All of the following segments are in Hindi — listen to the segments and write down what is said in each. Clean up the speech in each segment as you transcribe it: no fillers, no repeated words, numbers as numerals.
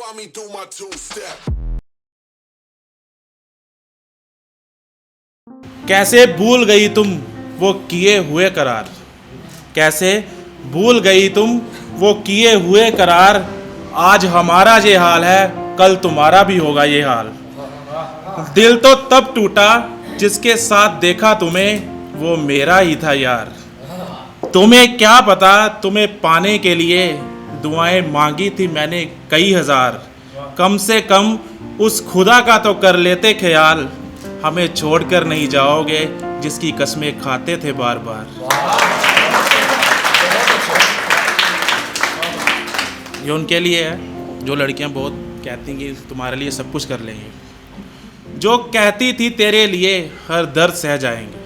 Find me do my two-step. कैसे भूल गई तुम वो किए हुए करार, कैसे भूल गई तुम वो किए हुए करार। आज हमारा ये हाल है, कल तुम्हारा भी होगा ये हाल। दिल तो तब टूटा जिसके साथ देखा तुम्हें, वो मेरा ही था यार। तुम्हें क्या पता, तुम्हें पाने के लिए दुआएं मांगी थी मैंने कई हजार। कम से कम उस खुदा का तो कर लेते ख्याल, हमें छोड़कर नहीं जाओगे जिसकी कस्में खाते थे बार बार। ये उनके लिए है जो लड़कियां बहुत कहती हैं कि तुम्हारे लिए सब कुछ कर लेंगे, जो कहती थी तेरे लिए हर दर्द सह जाएंगे,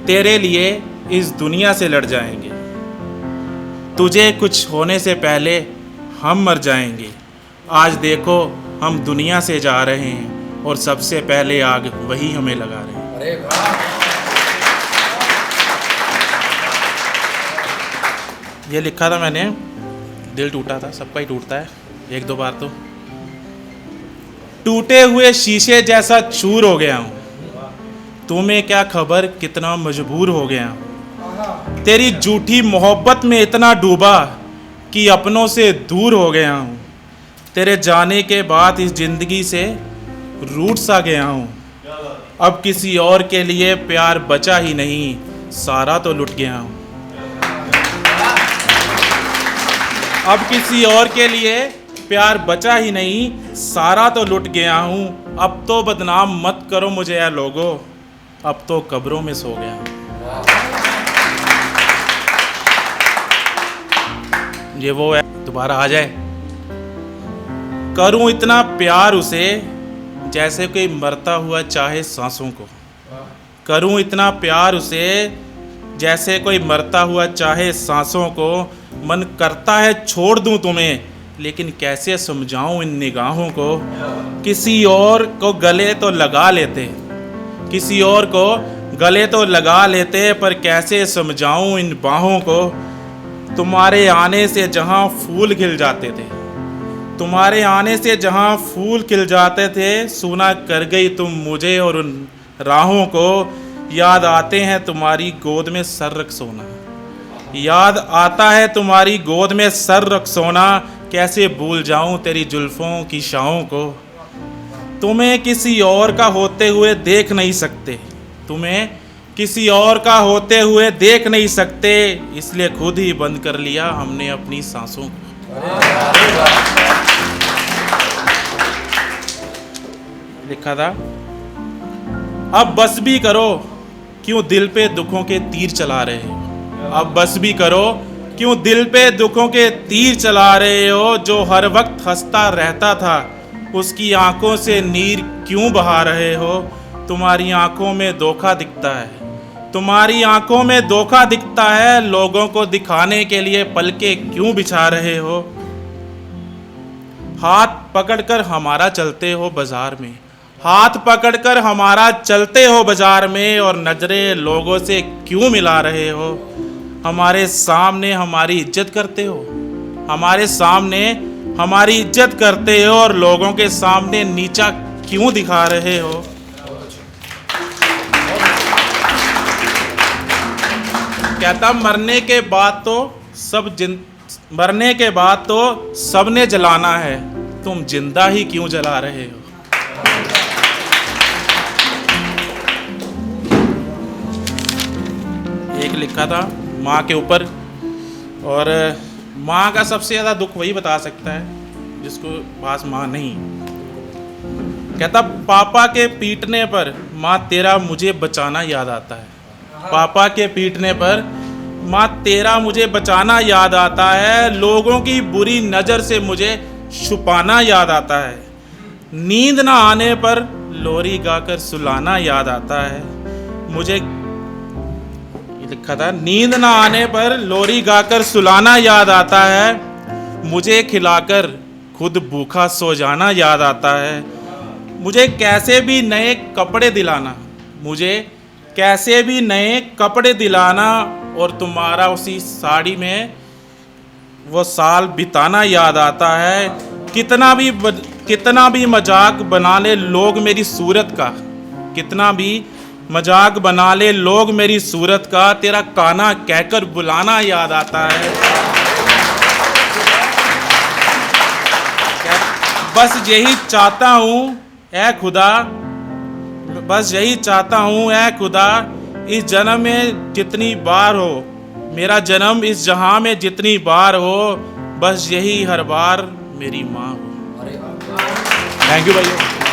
तेरे लिए इस दुनिया से लड़ जाएंगे, तुझे कुछ होने से पहले हम मर जाएंगे। आज देखो हम दुनिया से जा रहे हैं और सबसे पहले आग वही हमें लगा रहे हैं। अरे वाह! ये लिखा था मैंने, दिल टूटा था, सबका ही टूटता है एक दो बार तो। टूटे हुए शीशे जैसा चूर हो गया हूँ, तुम्हें क्या खबर कितना मजबूर हो गया हूँ। तेरी झूठी मोहब्बत में इतना डूबा कि अपनों से दूर हो गया हूँ। तेरे जाने के बाद इस जिंदगी से रूठ सा गया हूँ। अब किसी और के लिए प्यार बचा ही नहीं, सारा तो लुट गया हूँ। अब किसी और के लिए प्यार बचा ही नहीं, सारा तो लुट गया हूँ। अब तो बदनाम मत करो मुझे यार लोगो, अब तो कब्रों में सो गया हूँ। ये वो है, दोबारा आ जाए। करूं इतना प्यार उसे जैसे कोई मरता हुआ चाहे सांसों को, करूं इतना प्यार उसे जैसे कोई मरता हुआ चाहे सांसों को। मन करता है छोड़ दूं तुम्हें, लेकिन कैसे समझाऊं इन निगाहों को। किसी और को गले तो लगा लेते, किसी और को गले तो लगा लेते, पर कैसे समझाऊं इन बाहों को। तुम्हारे आने से जहां फूल खिल जाते थे, तुम्हारे आने से जहां फूल खिल जाते थे, सूना कर गई तुम मुझे और उन राहों को। याद आते हैं तुम्हारी गोद में सर रख सोना, याद आता है तुम्हारी गोद में सर रख सोना। कैसे भूल जाऊं तेरी जुल्फों की शाहों को। तुम्हें किसी और का होते हुए देख नहीं सकते, तुम्हें किसी और का होते हुए देख नहीं सकते, इसलिए खुद ही बंद कर लिया हमने अपनी सांसों को। लिखा था, अब बस भी करो क्यों दिल पे दुखों के तीर चला रहे हो। अब बस भी करो क्यों दिल पे दुखों के तीर चला रहे हो। जो हर वक्त हंसता रहता था उसकी आंखों से नीर क्यों बहा रहे हो। तुम्हारी आंखों में धोखा दिखता है, तुम्हारी आंखों में धोखा दिखता है। लोगों को दिखाने के लिए पलके क्यों बिछा रहे हो। हाथ पकड़कर हमारा चलते हो बाजार में, हाथ पकड़कर हमारा चलते हो बाजार में, और नजरें लोगों से क्यों मिला रहे हो। हमारे सामने हमारी इज्जत करते हो, हमारे सामने हमारी इज्जत करते हो, और लोगों के सामने नीचा क्यों दिखा रहे हो। कहता मरने के बाद तो मरने के बाद तो सबने जलाना है, तुम जिंदा ही क्यों जला रहे हो। एक लिखा था माँ के ऊपर, और माँ का सबसे ज़्यादा दुख वही बता सकता है जिसको पास माँ नहीं। कहता पापा के पीटने पर माँ तेरा मुझे बचाना याद आता है। पापा के पीटने पर माँ तेरा मुझे बचाना याद आता है। लोगों की बुरी नज़र से मुझे छुपाना याद आता है। नींद ना आने पर लोरी गाकर सुलाना याद आता है। मुझे लिखा था, नींद ना आने पर लोरी गाकर सुलाना याद आता है। मुझे खिलाकर खुद भूखा सो जाना याद आता है। मुझे कैसे भी नए कपड़े दिलाना, मुझे कैसे भी नए कपड़े दिलाना, और तुम्हारा उसी साड़ी में वो साल बिताना याद आता है। कितना भी मजाक बना ले लोग मेरी सूरत का, कितना भी मजाक बना ले लोग मेरी सूरत का, तेरा काना कहकर बुलाना याद आता है। बस यही चाहता हूँ ऐ खुदा, बस यही चाहता हूँ ऐ खुदा, इस जन्म में जितनी बार हो, मेरा जन्म इस जहां में जितनी बार हो, बस यही हर बार मेरी माँ हो। थैंक यू भैया।